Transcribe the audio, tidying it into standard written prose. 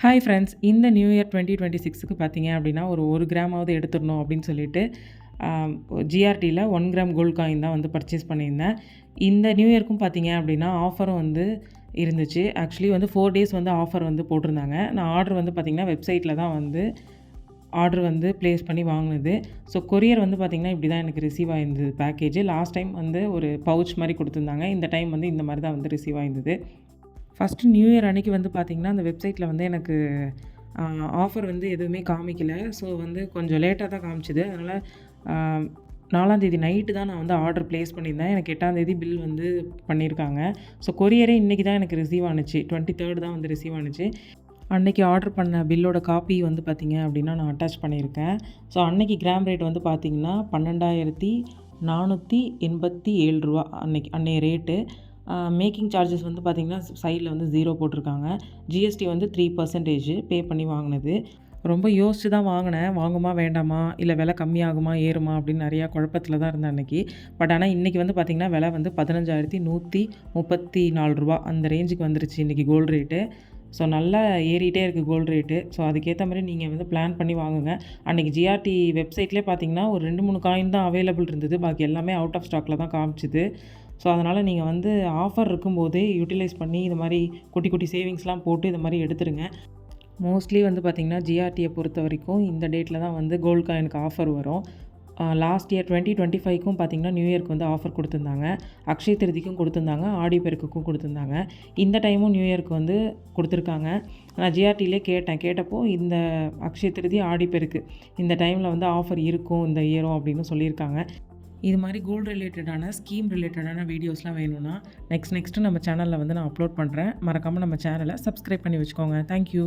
Hi friends, இந்த new year 2026க்கு பார்த்தீங்க அப்படின்னா, ஒரு கிராமாவது எடுத்துடணும் அப்படின்னு சொல்லிட்டு ஜிஆர்டியில் 1 கிராம் கோல்ட் காயின் தான் வந்து பர்ச்சேஸ் பண்ணியிருந்தேன். இந்த நியூ இயர்க்கும் பார்த்தீங்க அப்படின்னா ஆஃபரும் வந்து இருந்துச்சு. ஆக்சுவலி வந்து 4 டேஸ் வந்து ஆஃபர் வந்து போட்டிருந்தாங்க. நான் ஆர்டர் வந்து பார்த்திங்கன்னா வெப்சைட்டில் தான் வந்து ஆர்டர் வந்து ப்ளேஸ் பண்ணி வாங்கினது. ஸோ கொரியர் வந்து பார்த்திங்கன்னா இப்படி தான் எனக்கு ரிசீவ் ஆயிருந்தது பேக்கேஜ். லாஸ்ட் டைம் வந்து ஒரு பவுச் மாதிரி கொடுத்துருந்தாங்க. இந்த டைம் வந்து இந்த மாதிரி தான் வந்து ரிசீவ் ஆயிருந்தது. ஃபஸ்ட்டு நியூ இயர் அன்றைக்கி வந்து பார்த்திங்கன்னா அந்த வெப்சைட்டில் வந்து எனக்கு ஆஃபர் வந்து எதுவுமே காமிக்கல. ஸோ வந்து கொஞ்சம் லேட்டாக தான் காமிச்சுது. அதனால் 4ஆந்தேதி நைட்டு தான் நான் வந்து ஆர்டர் ப்ளேஸ் பண்ணியிருந்தேன். எனக்கு 8ஆந்தேதி பில் வந்து பண்ணியிருக்காங்க. ஸோ கொரியரே இன்றைக்கி தான் எனக்கு ரிசீவ் ஆனுச்சு. 23rd தான் வந்து ரிசீவ் ஆனுச்சு. அன்றைக்கி ஆர்டர் பண்ண பில்லோட காப்பி வந்து பார்த்திங்க அப்படின்னா நான் அட்டாச் பண்ணியிருக்கேன். ஸோ அன்றைக்கி கிராம் ரேட் வந்து பார்த்திங்கன்னா 12,487 ரூபா அன்றைய ரேட்டு. மேக்கிங் சார்ஜஸ் வந்து பார்த்திங்கன்னா சைடில் வந்து 0 போட்டிருக்காங்க. ஜிஎஸ்டி வந்து 3% பே பண்ணி வாங்கினது. ரொம்ப யோசித்து தான் வாங்கினேன். வாங்குமா வேண்டாமா, இல்லை விலை கம்மியாகுமா ஏறுமா அப்படின்னு நிறையா குழப்பத்தில் தான் இருந்தேன் அன்றைக்கி. பட் ஆனால் இன்றைக்கி வந்து பார்த்திங்கன்னா விலை வந்து 15,134 ரூபா அந்த ரேஞ்சுக்கு வந்துருச்சு இன்றைக்கி கோல்டு ரேட்டு. ஸோ நல்லா ஏறிட்டே இருக்குது கோல்டு ரேட்டு. ஸோ அதுக்கேற்ற மாதிரி நீங்கள் வந்து பிளான் பண்ணி வாங்குங்க. அன்றைக்கி ஜிஆர்டி வெப்சைட்லேயே பார்த்திங்கன்னா ஒரு 2-3 காயின் தான் அவைலபிள் இருந்தது. பாக்கி எல்லாமே அவுட் ஆஃப் ஸ்டாக்கில் தான் காமிச்சுது. ஸோ அதனால் நீங்கள் வந்து ஆஃபர் இருக்கும்போதே யூட்டிலைஸ் பண்ணி இது மாதிரி குட்டி குட்டி சேவிங்ஸ்லாம் போட்டு இது மாதிரி எடுத்துருங்க. மோஸ்ட்லி வந்து பார்த்திங்கன்னா ஜிஆர்டியை பொறுத்த வரைக்கும் இந்த டேட்டில் தான் வந்து கோல்டு காயினுக்கு ஆஃபர் வரும். லாஸ்ட் இயர் 2025க்கும் பார்த்திங்கன்னா நியூ இயர்க்கு வந்து ஆஃபர் கொடுத்துருந்தாங்க. அக்ஷய திருதிக்கும் கொடுத்துருந்தாங்க, ஆடி பெருக்குக்கும் கொடுத்துருந்தாங்க. இந்த டைமும் நியூ இயர்க்கு வந்து கொடுத்துருக்காங்க. நான் ஜிஆர்டிலே கேட்டப்போ இந்த அக்ஷய திருதி, ஆடி பெருக்கு இந்த டைமில் வந்து ஆஃபர் இருக்கும் இந்த இயரும் அப்படின்னு சொல்லியிருக்காங்க. இது மாதிரி கோல்டு ரிலேட்டடான ஸ்கீம் ரிலேட்டடான வீடியோஸ்லாம் வேணும்னா நெக்ஸ்ட்டு நம்ம சேனலில் வந்து நான் அப்லோட் பண்ணுறேன். மறக்காமல் நம்ம சேனலை சப்ஸ்கிரைப் பண்ணி வச்சுக்கோங்க. தேங்க்யூ.